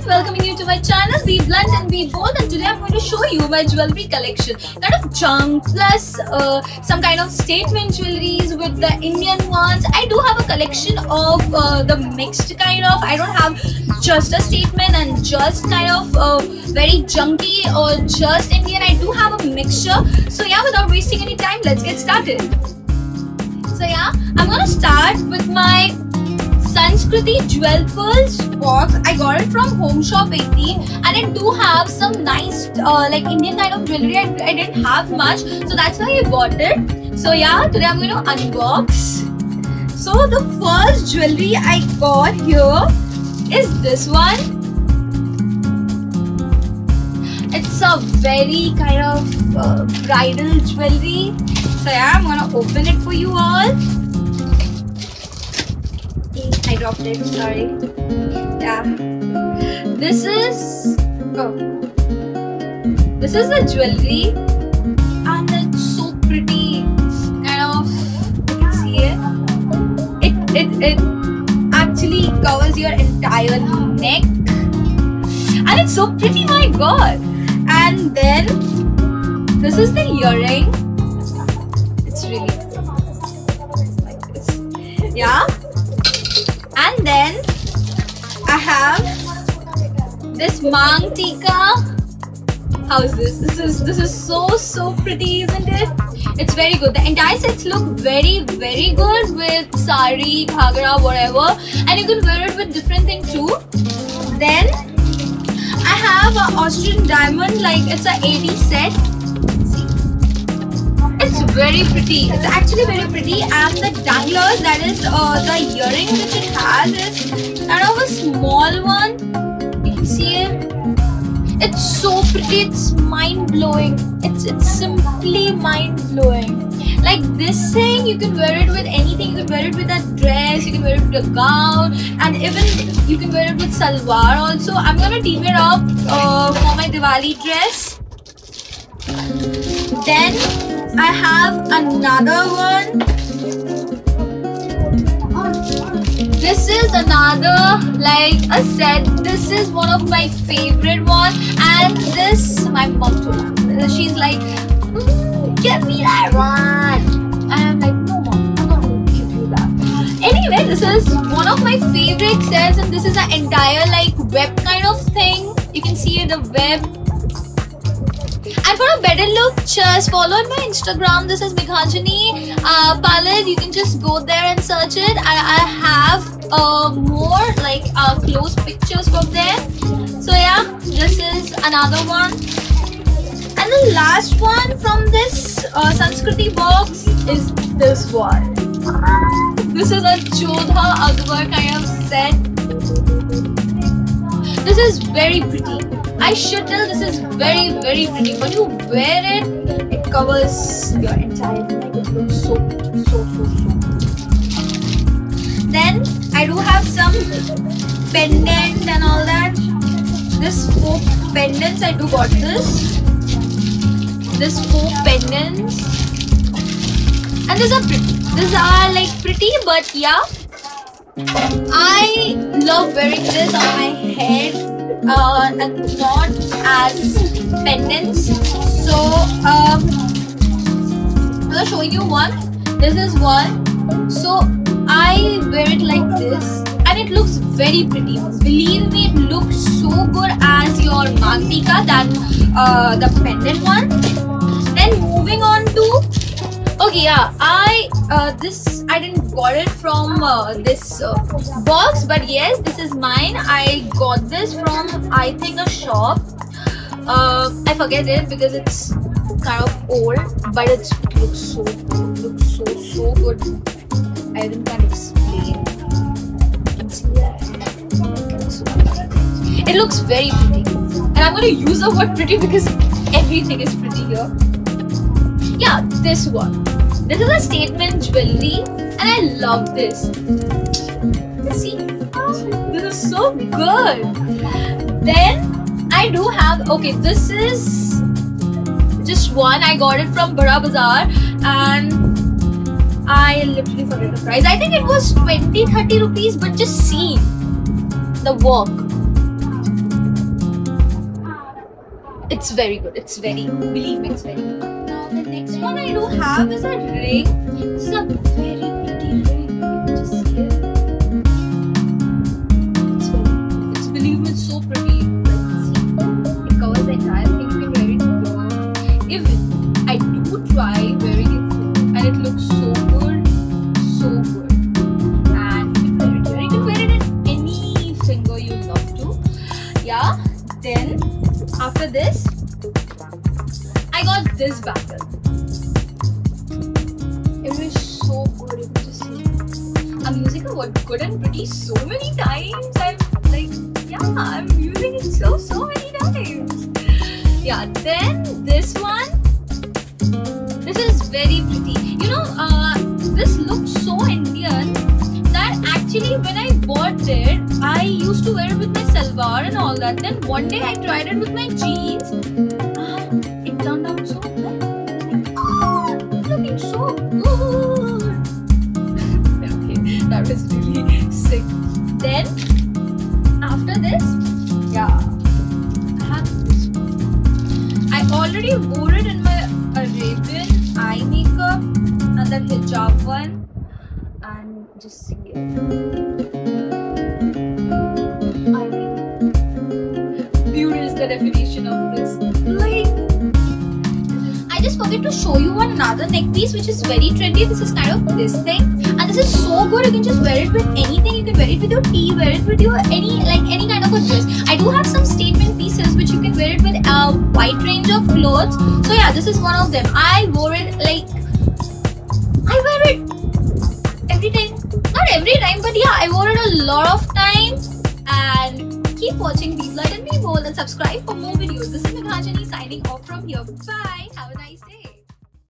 Welcoming you to my channel, Be Blunt and Be Bold, and today I'm going to show you my jewelry collection. Kind of junk plus some kind of statement jewelries with the Indian ones. I do have a collection of the mixed kind of. I don't have just a statement and just kind of very junky or just Indian. I do have a mixture. So yeah, without wasting any time, let's get started. So yeah, I'm gonna start with my Sanskriti Jewel Pearls box. I got it from Home Shop 80 and it do have some nice like Indian kind of jewelry. I didn't have much, so that's why I bought it. So yeah, today I'm going to unbox. So the first jewelry I got here is this one. It's a very kind of bridal jewelry. So yeah, I'm going to open it for you all. I dropped it, sorry. Yeah. This is the jewelry and it's so pretty. Kind of, you can see it. It actually covers your entire neck. And it's so pretty, my god. And then this is the earring. It's really like this. Yeah. And then I have this Mang Tika. How is this? This is so pretty, isn't it? It's very good. The entire sets look very good with sari, ghagra, whatever, and you can wear it with different things too. Then I have an Austrian diamond, like it's a 80 set. It's very pretty. It's actually very pretty, and the danglers, that is the earring which it has, is kind of a small one. You can see it. It's so pretty. It's mind blowing. It's simply mind blowing. Like this thing, you can wear it with anything. You can wear it with a dress. You can wear it with a gown, and even you can wear it with salwar also. I'm gonna team it up for my Diwali dress. Then I have another one. This is another like a set. This is one of my favorite ones, and this my mom told me. She's like, "Get me that one." And I'm like, "No, mom, I'm not going to give you that." Anyway, this is one of my favorite sets, and this is an entire like web kind of thing. You can see the web. And for a better look, just follow my Instagram. This is Meghanjani Palette. You can just go there and search it. I have more like close pictures from there. So yeah, this is another one. And the last one from this Sanskriti box is this one. This is a Jodha Akbar kind of set. This is very pretty. I should tell, this is very pretty. When you wear it, it covers your entire neck. It looks so. Then I do have some pendant and all that. This 4 pendants, I do got this. This 4 pendants, and these are pretty. These are like pretty, but yeah, I love wearing this on my head. And not as pendants. So I'm gonna show you one. This is one. So I wear it like this, and it looks very pretty. Believe me, it looks so good as your Mang Tika than the pendant one. Then moving on to, okay, yeah, I didn't got it from this box, but yes, this is mine. I got this from, I think, a shop. I forget it because it's kind of old, but it looks so good. I even can't explain. You can see that. It looks very pretty, and I'm going to use the word pretty because everything is pretty here. Yeah, this one. This is a statement jewelry and I love this. See, this is so good. Then I do have, okay, this is just one. I got it from Bada Bazaar and I literally forget the price. I think it was 20-30 rupees, but just see the work. It's very good. It's very, believe me, it's very good. Now the next one I do have is a ring. This is a very pretty ring. You can just see it. It's believe me, it's so pretty. It covers the entire thing. You can wear it alone. If I do try wearing it and it looks so good, so good. And you can wear it here. You can wear it in any finger you love to. Yeah. Then after this, I got this bangle. It is so good. You can just see. I'm using the word good and pretty so many times. I'm like, yeah, I'm using it so many times. Yeah, then this one. This is very pretty. You know, this looks so Indian that actually when I bought it, I used to wear it with my salwar and all that. Then one day I tried it with my jeans. It turned out so good. Oh, it's looking so good. Okay, that was really sick. Then after this, yeah, I have this one. I already wore it in my Arabian eye makeup and that hijab one, and just see it. I mean, beauty is the definition of this. Like, I just forget to show you one another neck piece which is very trendy. This is kind of this thing, and this is so good. You can just wear it with anything. You can wear it with your tee, wear it with your any kind of a dress. I do have some statement pieces which you can wear it with a wide range of clothes. So yeah, this is one of them. I wore it I wear it every time. Not every time, but yeah, I wore it a lot of times. And keep watching Be Blood and Be Bold and subscribe for more videos. This is Meghajani signing off from here. Bye. Have a nice day.